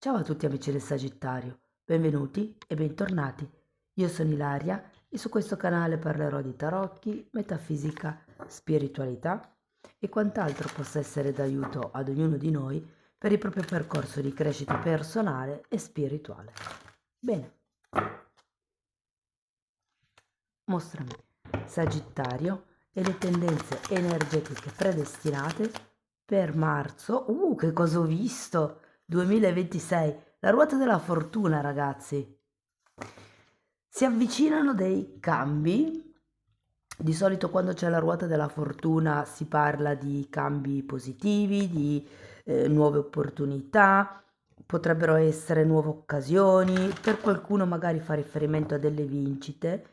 Ciao a tutti amici del Sagittario, benvenuti e bentornati. Io sono Ilaria e su questo canale parlerò di tarocchi, metafisica, spiritualità e quant'altro possa essere d'aiuto ad ognuno di noi per il proprio percorso di crescita personale e spirituale. Bene, mostrami Sagittario e le tendenze energetiche predestinate per marzo. Che cosa ho visto? 2026, la ruota della fortuna, ragazzi. Si avvicinano dei cambi. Di solito quando c'è la ruota della fortuna si parla di cambi positivi, di nuove opportunità, potrebbero essere nuove occasioni, per qualcuno magari fa riferimento a delle vincite,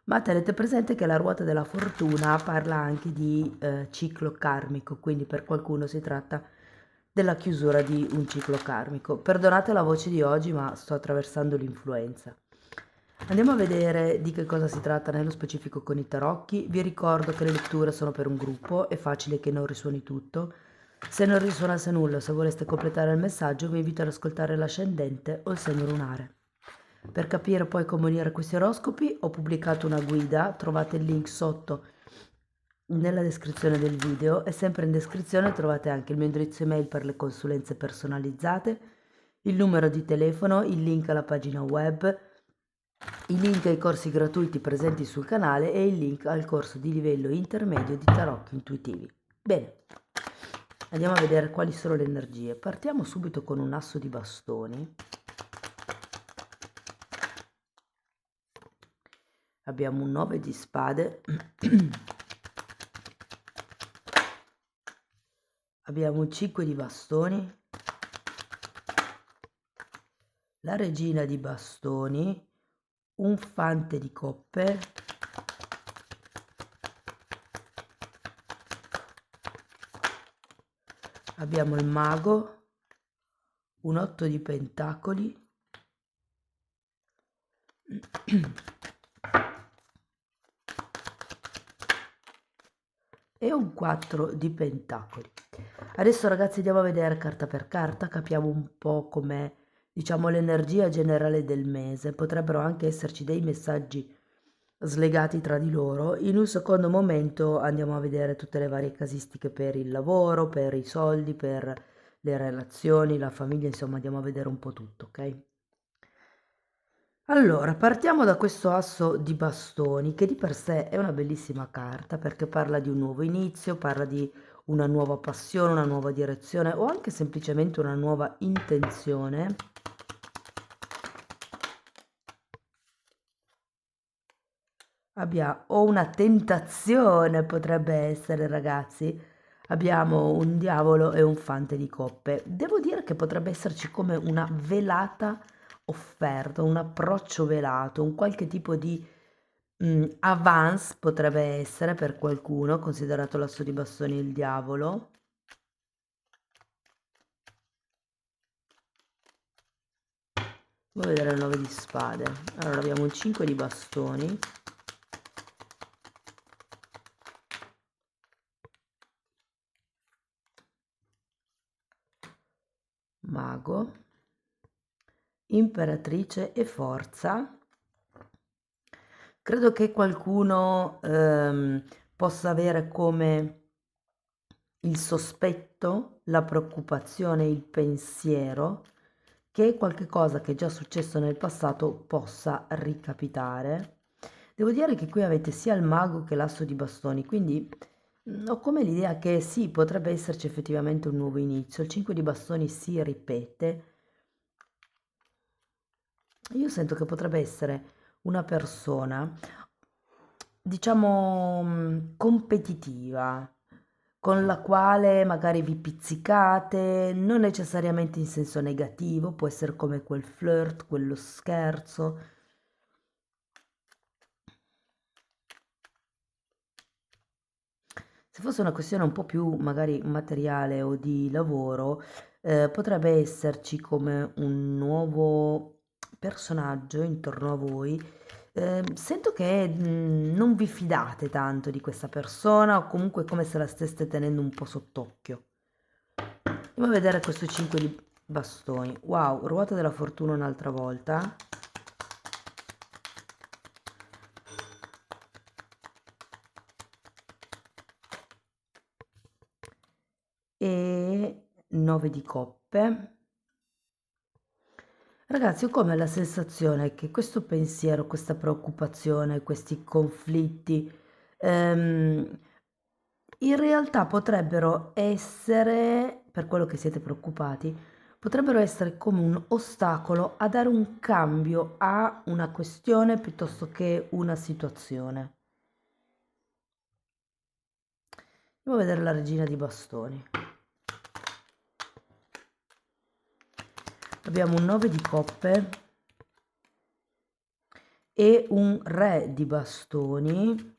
ma tenete presente che la ruota della fortuna parla anche di ciclo karmico, quindi per qualcuno si tratta della chiusura di un ciclo karmico. Perdonate la voce di oggi, ma sto attraversando l'influenza. Andiamo a vedere di che cosa si tratta nello specifico con i tarocchi. Vi ricordo che le letture sono per un gruppo, è facile che non risuoni tutto. Se non risuonasse nulla, se voleste completare il messaggio, vi invito ad ascoltare l'ascendente o il segno lunare. Per capire poi come unire questi oroscopi ho pubblicato una guida, trovate il link sotto nella descrizione del video e sempre in descrizione trovate anche il mio indirizzo email per le consulenze personalizzate, il numero di telefono, il link alla pagina web, i link ai corsi gratuiti presenti sul canale e il link al corso di livello intermedio di tarocchi intuitivi. Bene, andiamo a vedere quali sono le energie. Partiamo subito con un asso di bastoni. Abbiamo un 9 di spade. Abbiamo un 5 di bastoni. La regina di bastoni. Un fante di coppe. Abbiamo il mago, un 8 di pentacoli e un 4 di pentacoli. Adesso ragazzi andiamo a vedere carta per carta, capiamo un po' com'è, diciamo, l'energia generale del mese. Potrebbero anche esserci dei messaggi slegati tra di loro. In un secondo momento andiamo a vedere tutte le varie casistiche per il lavoro, per i soldi, per le relazioni, la famiglia, insomma andiamo a vedere un po' tutto, ok? Allora, partiamo da questo asso di bastoni, che di per sé è una bellissima carta perché parla di un nuovo inizio, parla di una nuova passione, una nuova direzione o anche semplicemente una nuova intenzione. O una tentazione potrebbe essere, ragazzi. Abbiamo un diavolo e un fante di coppe. Devo dire che potrebbe esserci come una velata offerta, un approccio velato, un qualche tipo di avance potrebbe essere per qualcuno, considerato l'asso di bastoni il diavolo. Vuoi vedere il 9 di spade? Allora abbiamo un 5 di bastoni. Mago, imperatrice e forza. Credo che qualcuno possa avere come il sospetto, la preoccupazione, il pensiero che qualche cosa che è già successo nel passato possa ricapitare. Devo dire che qui avete sia il mago che l'asso di bastoni, quindi ho come l'idea che sì, potrebbe esserci effettivamente un nuovo inizio. Il 5 di bastoni si ripete. Io sento che potrebbe essere una persona, diciamo, competitiva, con la quale magari vi pizzicate, non necessariamente in senso negativo, può essere come quel flirt, quello scherzo. Se fosse una questione un po' più magari materiale o di lavoro, potrebbe esserci come un nuovo personaggio intorno a voi. Sento che non vi fidate tanto di questa persona o comunque è come se la steste tenendo un po' sott'occhio. Andiamo a vedere questo 5 bastoni. Wow, ruota della fortuna un'altra volta. E 9 di coppe. Ragazzi, ho come la sensazione che questo pensiero, questa preoccupazione, questi conflitti, ehm, in realtà potrebbero essere, per quello che siete preoccupati, potrebbero essere come un ostacolo a dare un cambio a una questione piuttosto che una situazione. Andiamo a vedere la regina di bastoni. Abbiamo un 9 di coppe e un re di bastoni.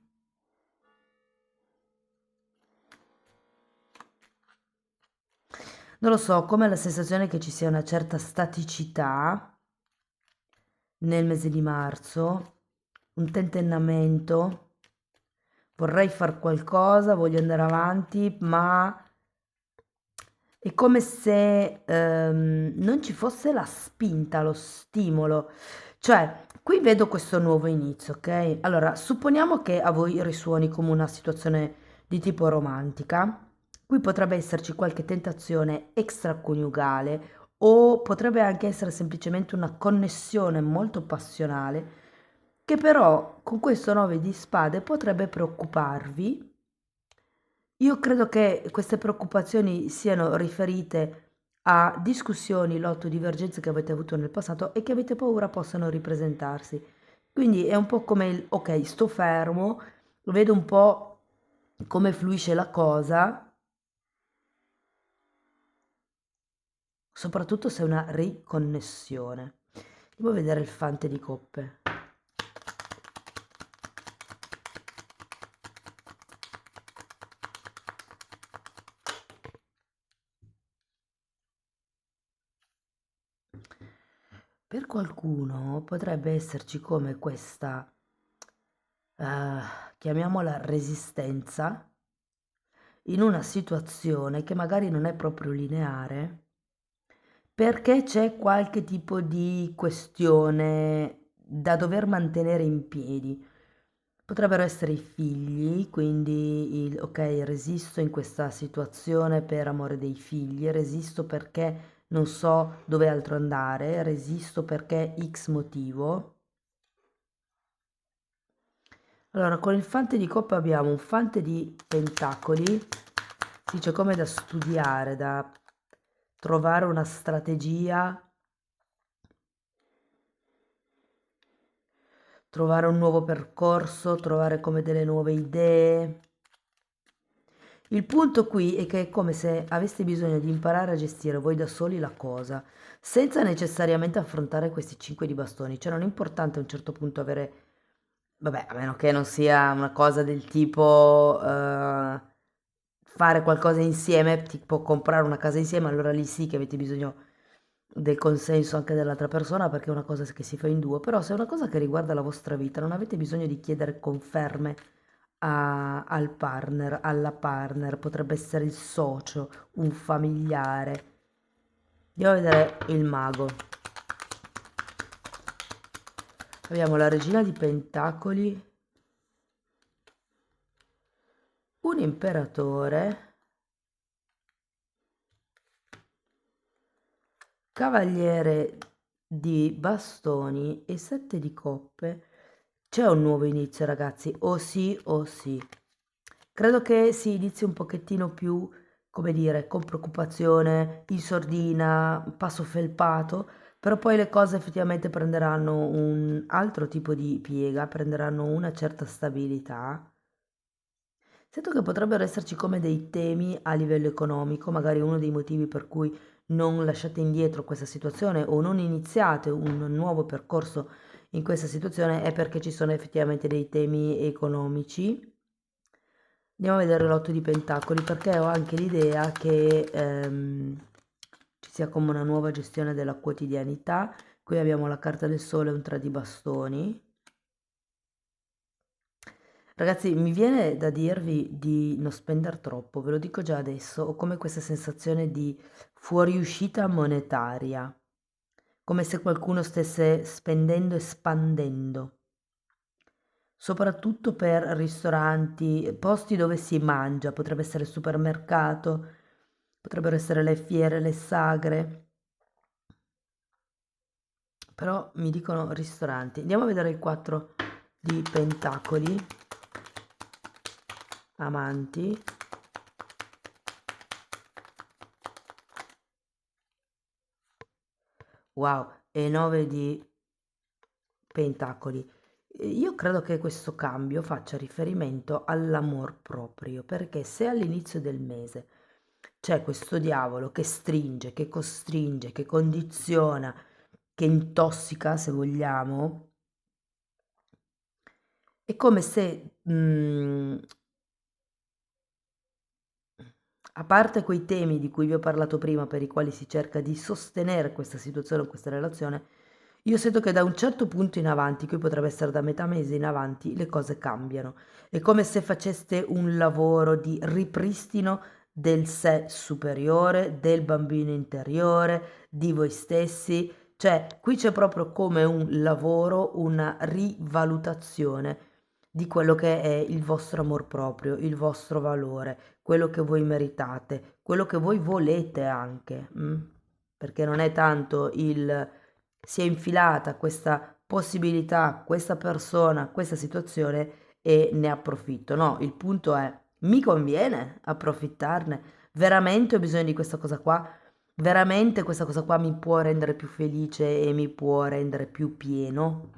Non lo so, come la sensazione che ci sia una certa staticità nel mese di marzo, un tentennamento, vorrei far qualcosa, voglio andare avanti, ma è come se non ci fosse la spinta, lo stimolo. Cioè, qui vedo questo nuovo inizio, ok? Allora, supponiamo che a voi risuoni come una situazione di tipo romantica. Qui potrebbe esserci qualche tentazione extraconiugale o potrebbe anche essere semplicemente una connessione molto passionale che però con questo 9 di spade potrebbe preoccuparvi. Io credo che queste preoccupazioni siano riferite a discussioni, lotto, divergenze che avete avuto nel passato e che avete paura possano ripresentarsi. Quindi è un po' come il ok, sto fermo, vedo un po' come fluisce la cosa, soprattutto se è una riconnessione. Andiamo a vedere il fante di coppe. Per qualcuno potrebbe esserci come questa, chiamiamola resistenza, in una situazione che magari non è proprio lineare, perché c'è qualche tipo di questione da dover mantenere in piedi. Potrebbero essere i figli, quindi il, ok, resisto in questa situazione per amore dei figli, resisto perché non so dove altro andare, resisto perché X motivo. Allora, con il fante di coppa abbiamo un fante di pentacoli, si dice come da studiare, da trovare una strategia, trovare un nuovo percorso, trovare come delle nuove idee. Il punto qui è che è come se aveste bisogno di imparare a gestire voi da soli la cosa, senza necessariamente affrontare questi 5 di bastoni. Cioè non è importante a un certo punto avere, vabbè, a meno che non sia una cosa del tipo fare qualcosa insieme, tipo comprare una casa insieme, allora lì sì che avete bisogno del consenso anche dell'altra persona perché è una cosa che si fa in due, però se è una cosa che riguarda la vostra vita, non avete bisogno di chiedere conferme al partner, alla partner, potrebbe essere il socio, un familiare. Andiamo a vedere il mago. Abbiamo la regina di pentacoli, un imperatore, cavaliere di bastoni e sette di coppe. C'è un nuovo inizio, ragazzi, o sì o sì. Credo che si inizi un pochettino più, come dire, con preoccupazione, in sordina, passo felpato, però poi le cose effettivamente prenderanno un altro tipo di piega, prenderanno una certa stabilità. Sento che potrebbero esserci come dei temi a livello economico, magari uno dei motivi per cui non lasciate indietro questa situazione o non iniziate un nuovo percorso in questa situazione è perché ci sono effettivamente dei temi economici. Andiamo a vedere l'otto di pentacoli perché ho anche l'idea che ci sia come una nuova gestione della quotidianità. Qui abbiamo la carta del sole e un tre di bastoni. Ragazzi, mi viene da dirvi di non spendere troppo, ve lo dico già adesso, ho come questa sensazione di fuoriuscita monetaria, come se qualcuno stesse spendendo e spandendo, soprattutto per ristoranti, posti dove si mangia, potrebbe essere il supermercato, potrebbero essere le fiere, le sagre, però mi dicono ristoranti. Andiamo a vedere il 4 di pentacoli, amanti. Wow, e 9 di pentacoli. Io credo che questo cambio faccia riferimento all'amor proprio, perché se all'inizio del mese c'è questo diavolo che stringe, che costringe, che condiziona, che intossica, se vogliamo, è come se, a parte quei temi di cui vi ho parlato prima, per i quali si cerca di sostenere questa situazione o questa relazione, io sento che da un certo punto in avanti, qui potrebbe essere da metà mese in avanti, le cose cambiano. È come se faceste un lavoro di ripristino del sé superiore, del bambino interiore, di voi stessi. Cioè, qui c'è proprio come un lavoro, una rivalutazione di quello che è il vostro amor proprio, il vostro valore, quello che voi meritate, quello che voi volete anche. Perché non è tanto il si è infilata questa possibilità, questa persona, questa situazione e ne approfitto. No, il punto è, mi conviene approfittarne? Veramente ho bisogno di questa cosa qua? Veramente questa cosa qua mi può rendere più felice e mi può rendere più pieno?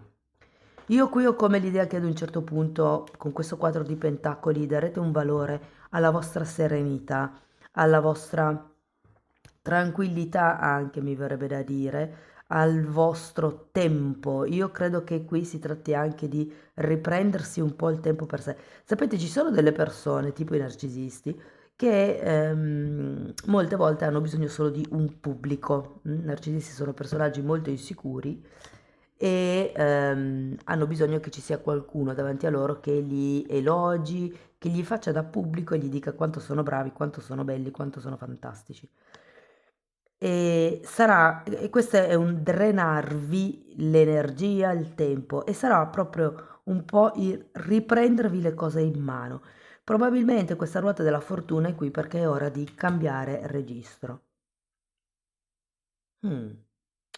Io qui ho come l'idea che ad un certo punto, con questo 4 di pentacoli, darete un valore alla vostra serenità, alla vostra tranquillità anche, mi verrebbe da dire, al vostro tempo. Io credo che qui si tratti anche di riprendersi un po' il tempo per sé. Sapete, ci sono delle persone, tipo i narcisisti, che molte volte hanno bisogno solo di un pubblico. Narcisisti sono personaggi molto insicuri e hanno bisogno che ci sia qualcuno davanti a loro che li elogi, che gli faccia da pubblico e gli dica quanto sono bravi, quanto sono belli, quanto sono fantastici. E questo è un drenarvi l'energia, il tempo, e sarà proprio un po' il riprendervi le cose in mano. Probabilmente questa ruota della fortuna è qui perché è ora di cambiare registro. Mm.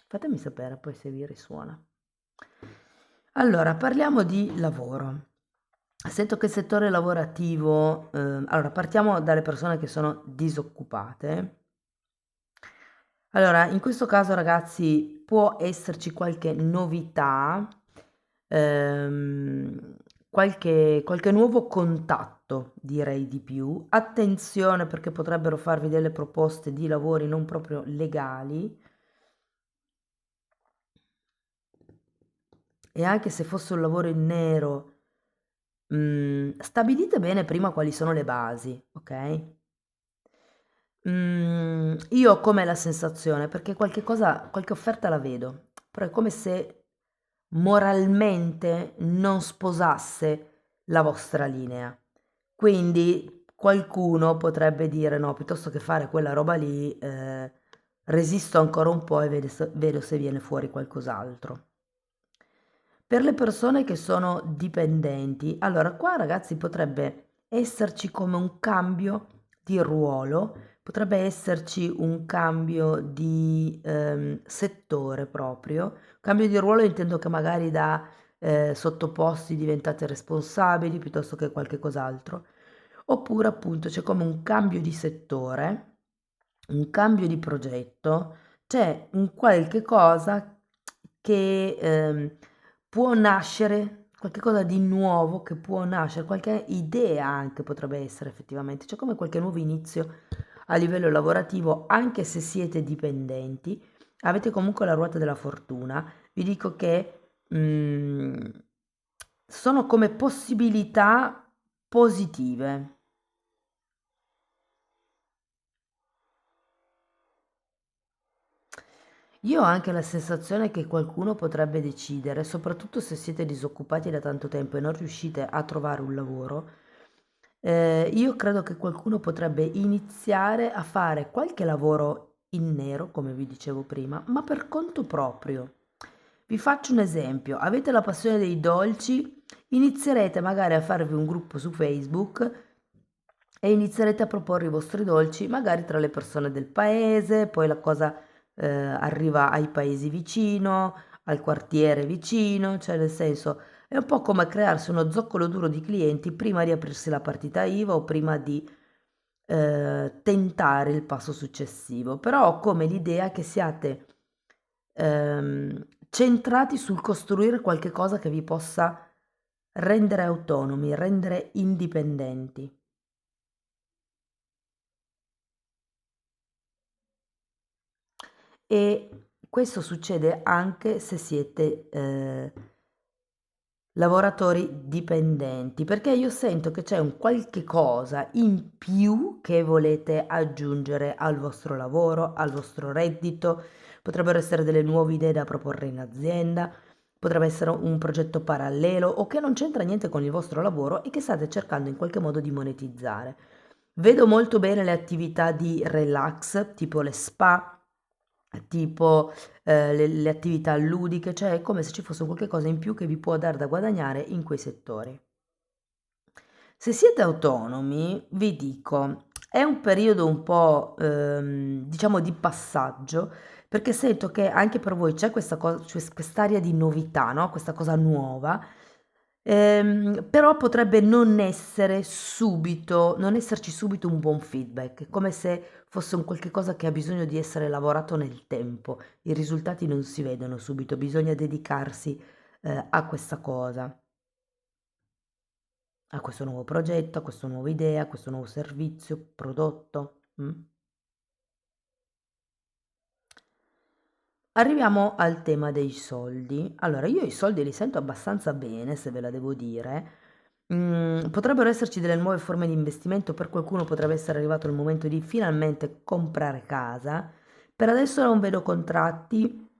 Fatemi sapere poi se vi risuona. Allora, parliamo di lavoro. Sento che il settore lavorativo, allora partiamo dalle persone che sono disoccupate. Allora, in questo caso, ragazzi, può esserci qualche novità, qualche nuovo contatto, direi di più. Attenzione perché potrebbero farvi delle proposte di lavori non proprio legali. E anche se fosse un lavoro in nero, stabilite bene prima quali sono le basi, ok? Io ho come la sensazione, perché qualche cosa, qualche offerta la vedo, però è come se moralmente non sposasse la vostra linea. Quindi qualcuno potrebbe dire no, piuttosto che fare quella roba lì, resisto ancora un po' e vedo se viene fuori qualcos'altro. Per le persone che sono dipendenti, allora qua ragazzi potrebbe esserci come un cambio di ruolo, potrebbe esserci un cambio di settore proprio. Cambio di ruolo intendo che magari da sottoposti diventate responsabili piuttosto che qualche cos'altro. Oppure appunto c'è come un cambio di settore, un cambio di progetto, c'è un qualche cosa che può nascere, qualche cosa di nuovo che può nascere, qualche idea anche potrebbe essere effettivamente, c'è come qualche nuovo inizio a livello lavorativo, anche se siete dipendenti, avete comunque la ruota della fortuna. Vi dico che sono come possibilità positive. Io ho anche la sensazione che qualcuno potrebbe decidere, soprattutto se siete disoccupati da tanto tempo e non riuscite a trovare un lavoro, io credo che qualcuno potrebbe iniziare a fare qualche lavoro in nero, come vi dicevo prima, ma per conto proprio. Vi faccio un esempio: avete la passione dei dolci, inizierete magari a farvi un gruppo su Facebook e inizierete a proporre i vostri dolci magari tra le persone del paese, poi la cosa arriva ai paesi vicino, al quartiere vicino, cioè nel senso è un po' come crearsi uno zoccolo duro di clienti prima di aprirsi la partita IVA o prima di tentare il passo successivo. Però ho come l'idea che siate centrati sul costruire qualche cosa che vi possa rendere autonomi, rendere indipendenti. E questo succede anche se siete lavoratori dipendenti, perché io sento che c'è un qualche cosa in più che volete aggiungere al vostro lavoro, al vostro reddito. Potrebbero essere delle nuove idee da proporre in azienda, potrebbe essere un progetto parallelo o che non c'entra niente con il vostro lavoro e che state cercando in qualche modo di monetizzare. Vedo molto bene le attività di relax, tipo le spa, tipo le attività ludiche, cioè è come se ci fosse qualche cosa in più che vi può dar da guadagnare in quei settori. Se siete autonomi, vi dico, è un periodo un po', diciamo, di passaggio, perché sento che anche per voi c'è questa cioè quest'aria di novità, no? Questa cosa nuova, però potrebbe non essere subito, non esserci subito un buon feedback, come se fosse un qualche cosa che ha bisogno di essere lavorato nel tempo. I risultati non si vedono subito, bisogna dedicarsi, a questa cosa, a questo nuovo progetto, a questa nuova idea, a questo nuovo servizio, prodotto. Arriviamo al tema dei soldi. Allora, io i soldi li sento abbastanza bene, se ve la devo dire. Potrebbero esserci delle nuove forme di investimento, per qualcuno potrebbe essere arrivato il momento di finalmente comprare casa. Per adesso non vedo contratti,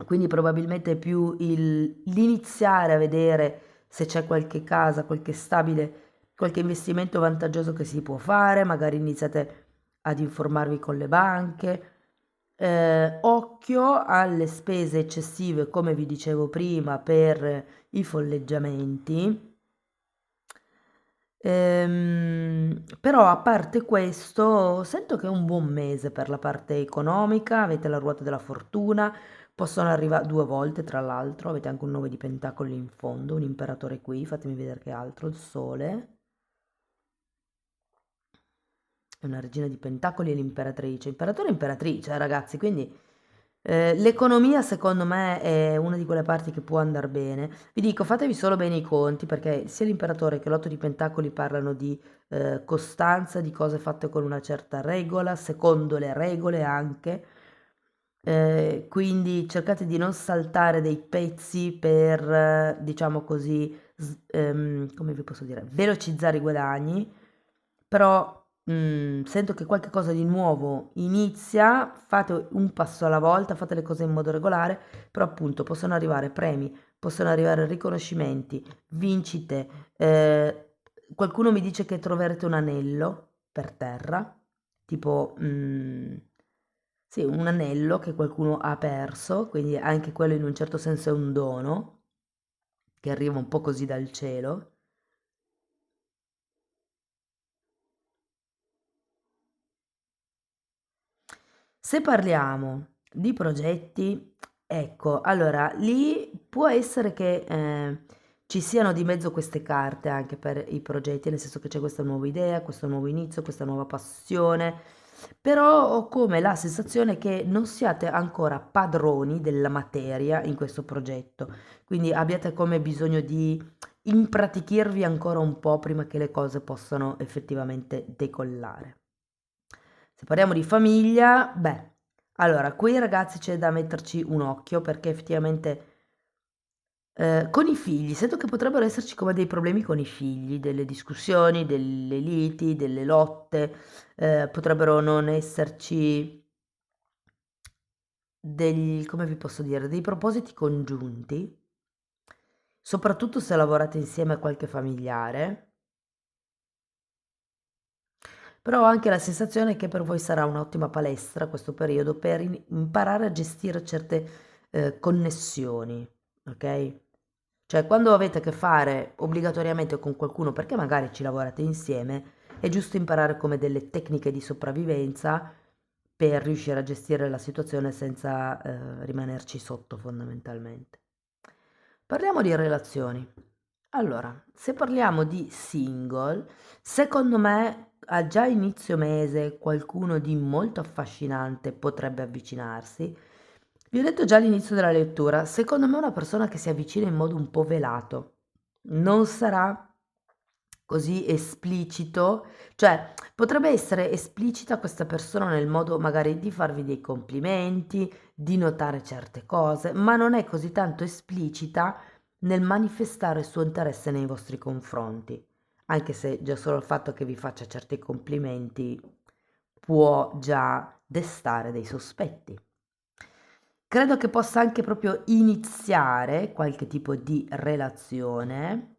quindi probabilmente è più l'iniziare a vedere se c'è qualche casa, qualche stabile, qualche investimento vantaggioso che si può fare, magari iniziate ad informarvi con le banche. Occhio alle spese eccessive, come vi dicevo prima, per i folleggiamenti. Però a parte questo, sento che è un buon mese per la parte economica, avete la ruota della fortuna, possono arrivare due volte tra l'altro, avete anche un 9 di pentacoli in fondo, un imperatore qui, fatemi vedere che altro, il sole, e una regina di pentacoli e l'imperatrice, imperatore e imperatrice, ragazzi, quindi l'economia secondo me è una di quelle parti che può andare bene. Vi dico, fatevi solo bene i conti perché sia l'imperatore che l'otto di pentacoli parlano di costanza, di cose fatte con una certa regola, secondo le regole anche. Quindi cercate di non saltare dei pezzi per, diciamo così, come vi posso dire, velocizzare i guadagni, però sento che qualche cosa di nuovo inizia, fate un passo alla volta, fate le cose in modo regolare, però appunto possono arrivare premi, possono arrivare riconoscimenti, vincite. Qualcuno mi dice che troverete un anello per terra, tipo, sì, un anello che qualcuno ha perso, quindi anche quello in un certo senso è un dono che arriva un po' così dal cielo. Se parliamo di progetti, ecco, allora lì può essere che ci siano di mezzo queste carte anche per i progetti, nel senso che c'è questa nuova idea, questo nuovo inizio, questa nuova passione, però ho come la sensazione che non siate ancora padroni della materia in questo progetto, quindi abbiate come bisogno di impratichirvi ancora un po' prima che le cose possano effettivamente decollare. Se parliamo di famiglia, beh, allora, qui ragazzi c'è da metterci un occhio perché effettivamente con i figli, sento che potrebbero esserci come dei problemi con i figli, delle discussioni, delle liti, delle lotte, potrebbero non esserci come vi posso dire, dei propositi congiunti, soprattutto se lavorate insieme a qualche familiare, però ho anche la sensazione che per voi sarà un'ottima palestra questo periodo per imparare a gestire certe connessioni, ok? Cioè, quando avete a che fare obbligatoriamente con qualcuno, perché magari ci lavorate insieme, è giusto imparare come delle tecniche di sopravvivenza per riuscire a gestire la situazione senza rimanerci sotto fondamentalmente. Parliamo di relazioni. Allora, se parliamo di single, secondo me a già inizio mese qualcuno di molto affascinante potrebbe avvicinarsi. Vi ho detto già all'inizio della lettura, secondo me una persona che si avvicina in modo un po' velato. Non sarà così esplicito, cioè potrebbe essere esplicita questa persona nel modo magari di farvi dei complimenti, di notare certe cose, ma non è così tanto esplicita nel manifestare il suo interesse nei vostri confronti, anche se già solo il fatto che vi faccia certi complimenti può già destare dei sospetti. Credo che possa anche proprio iniziare qualche tipo di relazione,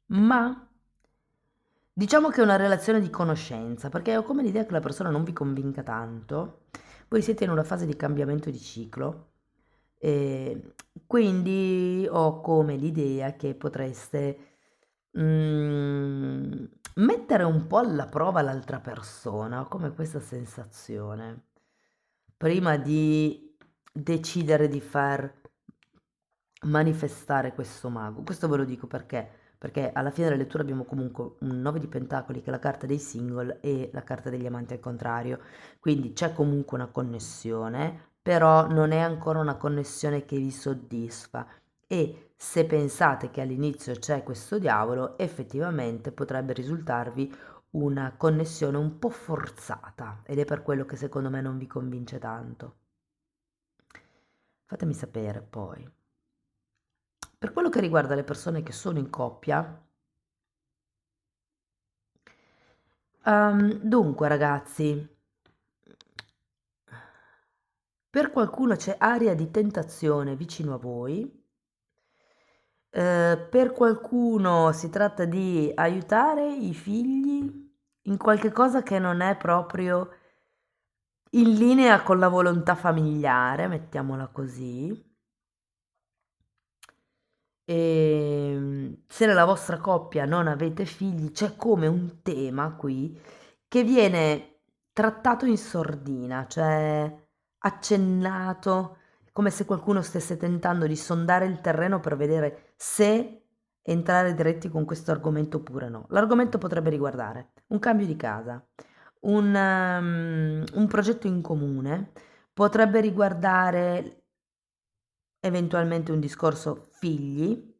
ma diciamo che è una relazione di conoscenza, perché ho come l'idea che la persona non vi convinca tanto. Voi siete in una fase di cambiamento di ciclo, e quindi ho come l'idea che potreste mettere un po' alla prova l'altra persona, ho come questa sensazione, prima di decidere di far manifestare questo mago. Questo ve lo dico perché alla fine della lettura abbiamo comunque un 9 di pentacoli che è la carta dei single e la carta degli amanti al contrario, quindi c'è comunque una connessione, però non è ancora una connessione che vi soddisfa e se pensate che all'inizio c'è questo diavolo, effettivamente potrebbe risultarvi una connessione un po' forzata ed è per quello che secondo me non vi convince tanto. Fatemi sapere poi. Per quello che riguarda le persone che sono in coppia, dunque ragazzi, per qualcuno c'è aria di tentazione vicino a voi, per qualcuno si tratta di aiutare i figli in qualche cosa che non è proprio in linea con la volontà familiare, mettiamola così. Se nella vostra coppia non avete figli, c'è come un tema qui che viene trattato in sordina, cioè accennato, come se qualcuno stesse tentando di sondare il terreno per vedere se entrare diretti con questo argomento oppure no. L'argomento potrebbe riguardare un cambio di casa, un progetto in comune, potrebbe riguardare eventualmente un discorso figli.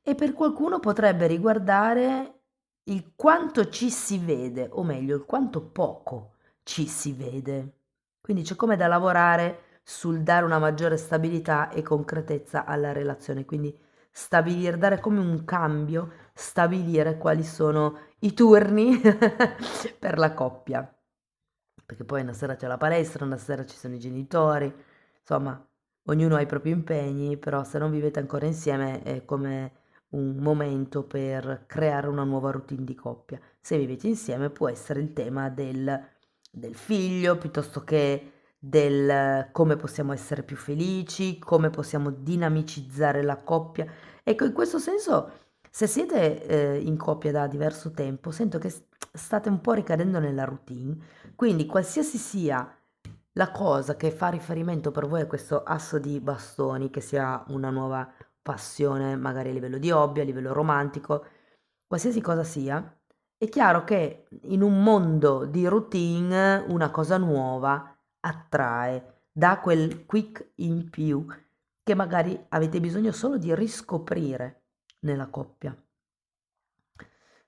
E per qualcuno potrebbe riguardare il quanto ci si vede, o meglio, il quanto poco ci si vede. Quindi c'è come da lavorare sul dare una maggiore stabilità e concretezza alla relazione, quindi stabilire, dare come un cambio, stabilire quali sono i turni per la coppia. Perché poi una sera c'è la palestra, una sera ci sono i genitori, insomma, ognuno ha i propri impegni, però se non vivete ancora insieme è come un momento per creare una nuova routine di coppia. Se vivete insieme può essere il tema del figlio piuttosto che del come possiamo essere più felici, come possiamo dinamicizzare la coppia. Ecco, in questo senso, se siete in coppia da diverso tempo, sento che state un po' ricadendo nella routine, quindi qualsiasi sia la cosa che fa riferimento per voi a questo asso di bastoni, che sia una nuova passione, magari a livello di hobby, a livello romantico, qualsiasi cosa sia, è chiaro che in un mondo di routine una cosa nuova attrae, dà quel quick in più che magari avete bisogno solo di riscoprire nella coppia.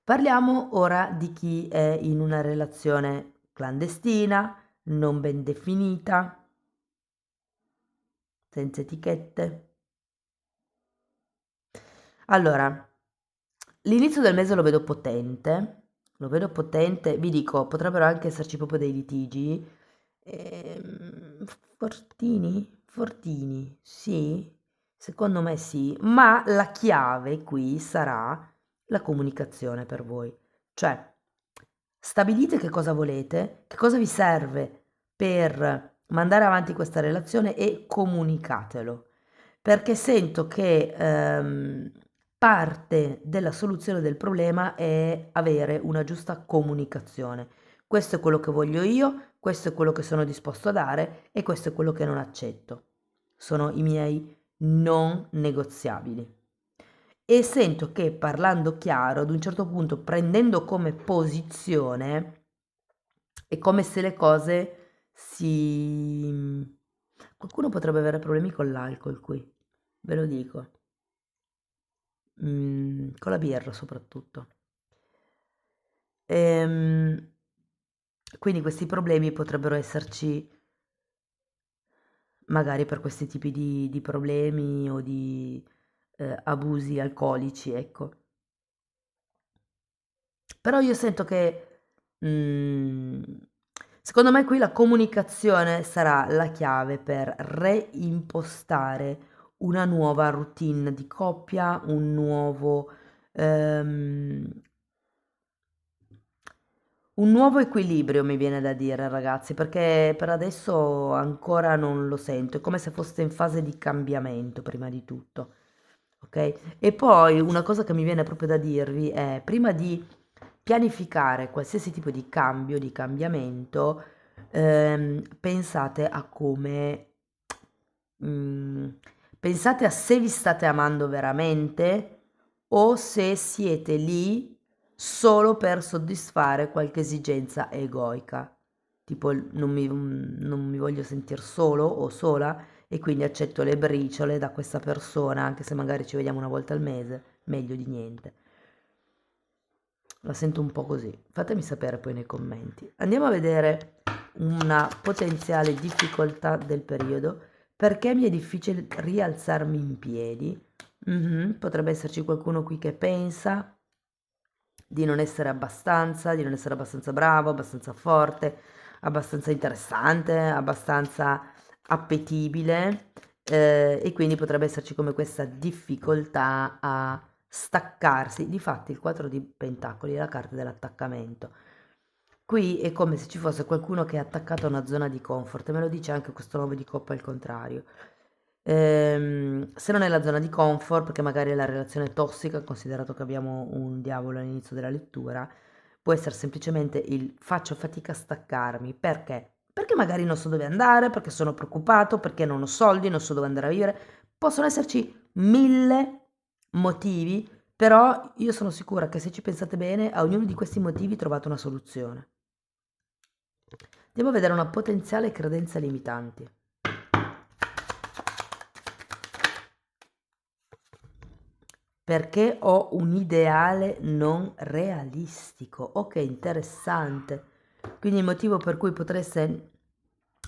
Parliamo ora di chi è in una relazione clandestina, non ben definita, senza etichette. Allora, l'inizio del mese lo vedo potente, vi dico, potrebbero anche esserci proprio dei litigi, fortini, sì, secondo me sì, ma la chiave qui sarà la comunicazione per voi, cioè stabilite che cosa volete, che cosa vi serve per mandare avanti questa relazione e comunicatelo, perché sento che parte della soluzione del problema è avere una giusta comunicazione. Questo è quello che voglio io, questo è quello che sono disposto a dare e questo è quello che non accetto. Sono i miei non negoziabili. E sento che parlando chiaro, ad un certo punto, prendendo come posizione, è come se le cose si... Qualcuno potrebbe avere problemi con l'alcol qui, ve lo dico. Con la birra soprattutto. Ehm, quindi questi problemi potrebbero esserci magari per questi tipi di problemi o di abusi alcolici, ecco. Però io sento che, secondo me qui la comunicazione sarà la chiave per reimpostare una nuova routine di coppia, ehm, un nuovo equilibrio mi viene da dire, ragazzi, perché per adesso ancora non lo sento, è come se foste in fase di cambiamento prima di tutto. Ok? E poi una cosa che mi viene proprio da dirvi è, prima di pianificare qualsiasi tipo di cambio, di cambiamento, pensate a come, mm, pensate a se vi state amando veramente o se siete lì solo per soddisfare qualche esigenza egoica. Tipo, non mi voglio sentire solo o sola e quindi accetto le briciole da questa persona, anche se magari ci vediamo una volta al mese, meglio di niente. La sento un po' così. Fatemi sapere poi nei commenti. Andiamo a vedere una potenziale difficoltà del periodo. Perché mi è difficile rialzarmi in piedi? Potrebbe esserci qualcuno qui che pensa di non essere abbastanza bravo, abbastanza forte, abbastanza interessante, abbastanza appetibile, e quindi potrebbe esserci come questa difficoltà a staccarsi. Difatti il 4 di pentacoli è la carta dell'attaccamento. Qui è come se ci fosse qualcuno che è attaccato a una zona di comfort, e me lo dice anche questo 9 di coppa al contrario. Se non è la zona di comfort, perché magari è la relazione tossica, considerato che abbiamo un diavolo all'inizio della lettura, può essere semplicemente il faccio fatica a staccarmi. Perché? Perché magari non so dove andare, perché sono preoccupato, perché non ho soldi, non so dove andare a vivere. Possono esserci mille motivi, però io sono sicura che se ci pensate bene, a ognuno di questi motivi trovate una soluzione. Andiamo a vedere una potenziale credenza limitanti. Perché ho un ideale non realistico. Ok, interessante. Quindi il motivo per cui potreste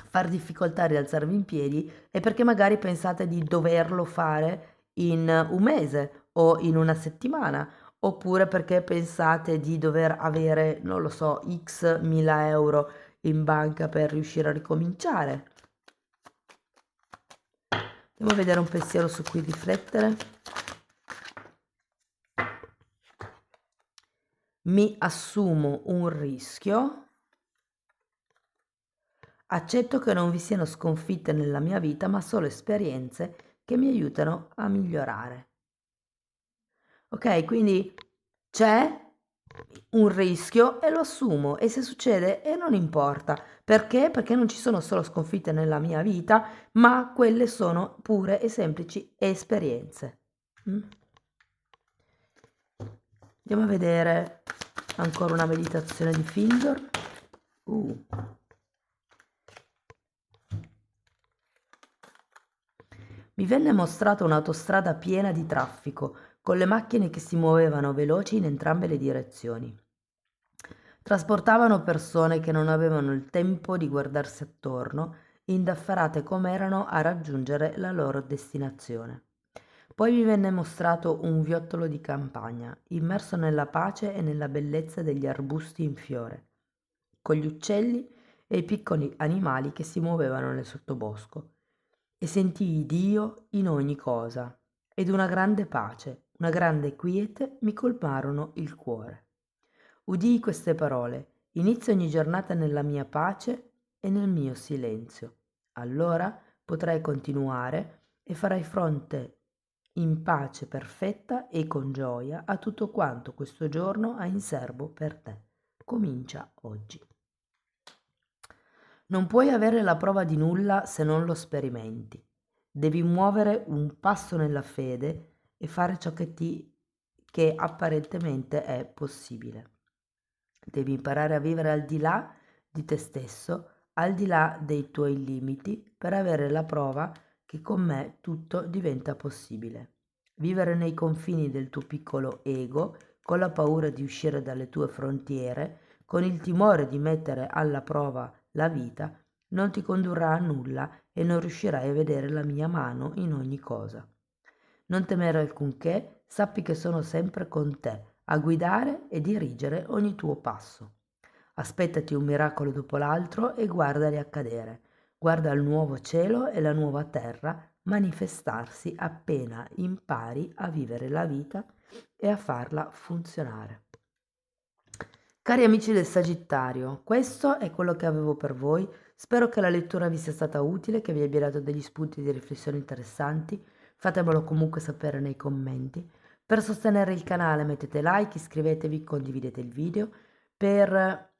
far difficoltà a rialzarvi in piedi è perché magari pensate di doverlo fare in un mese o in una settimana, oppure perché pensate di dover avere, non lo so, x mila euro in banca per riuscire a ricominciare. Andiamo a vedere un pensiero su cui riflettere. Mi assumo un rischio, accetto che non vi siano sconfitte nella mia vita, ma solo esperienze che mi aiutano a migliorare. Ok, quindi c'è un rischio e lo assumo e se succede e non importa. Perché? Perché non ci sono solo sconfitte nella mia vita, ma quelle sono pure e semplici esperienze. Mm? Andiamo a vedere ancora una meditazione di Findor. Mi venne mostrata un'autostrada piena di traffico, con le macchine che si muovevano veloci in entrambe le direzioni. Trasportavano persone che non avevano il tempo di guardarsi attorno, indaffarate come erano a raggiungere la loro destinazione. Poi mi venne mostrato un viottolo di campagna, immerso nella pace e nella bellezza degli arbusti in fiore, con gli uccelli e i piccoli animali che si muovevano nel sottobosco, e sentii Dio in ogni cosa, ed una grande pace, una grande quiete mi colmarono il cuore. Udii queste parole: inizio ogni giornata nella mia pace e nel mio silenzio. Allora potrai continuare e farai fronte in pace perfetta e con gioia a tutto quanto questo giorno ha in serbo per te. Comincia oggi. Non puoi avere la prova di nulla se non lo sperimenti. Devi muovere un passo nella fede e fare ciò che apparentemente è possibile. Devi imparare a vivere al di là di te stesso, al di là dei tuoi limiti, per avere la prova che con me tutto diventa possibile. Vivere nei confini del tuo piccolo ego, con la paura di uscire dalle tue frontiere, con il timore di mettere alla prova la vita, non ti condurrà a nulla e non riuscirai a vedere la mia mano in ogni cosa. Non temere alcunché, sappi che sono sempre con te, a guidare e dirigere ogni tuo passo. Aspettati un miracolo dopo l'altro e guardali accadere. Guarda il nuovo cielo e la nuova terra manifestarsi appena impari a vivere la vita e a farla funzionare. Cari amici del Sagittario, questo è quello che avevo per voi. Spero che la lettura vi sia stata utile, che vi abbia dato degli spunti di riflessione interessanti. Fatemelo comunque sapere nei commenti. Per sostenere il canale mettete like, iscrivetevi, condividete il video. Per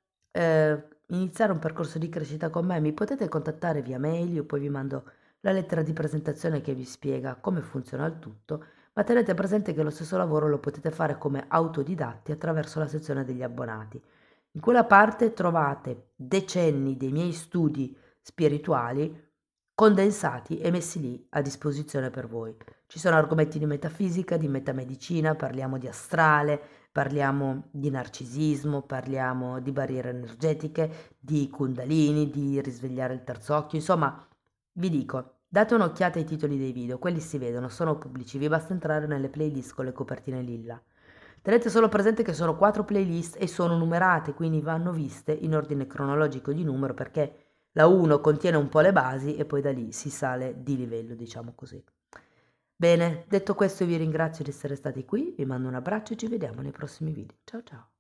iniziare un percorso di crescita con me mi potete contattare via mail, io poi vi mando la lettera di presentazione che vi spiega come funziona il tutto, ma tenete presente che lo stesso lavoro lo potete fare come autodidatti attraverso la sezione degli abbonati. In quella parte trovate decenni dei miei studi spirituali condensati e messi lì a disposizione per voi. Ci sono argomenti di metafisica, di metamedicina, parliamo di astrale, parliamo di narcisismo, parliamo di barriere energetiche, di kundalini, di risvegliare il terzo occhio, insomma, vi dico, date un'occhiata ai titoli dei video, quelli si vedono, sono pubblici, vi basta entrare nelle playlist con le copertine lilla. Tenete solo presente che sono 4 playlist e sono numerate, quindi vanno viste in ordine cronologico di numero perché la 1 contiene un po' le basi e poi da lì si sale di livello, diciamo così. Bene, detto questo vi ringrazio di essere stati qui, vi mando un abbraccio e ci vediamo nei prossimi video. Ciao ciao!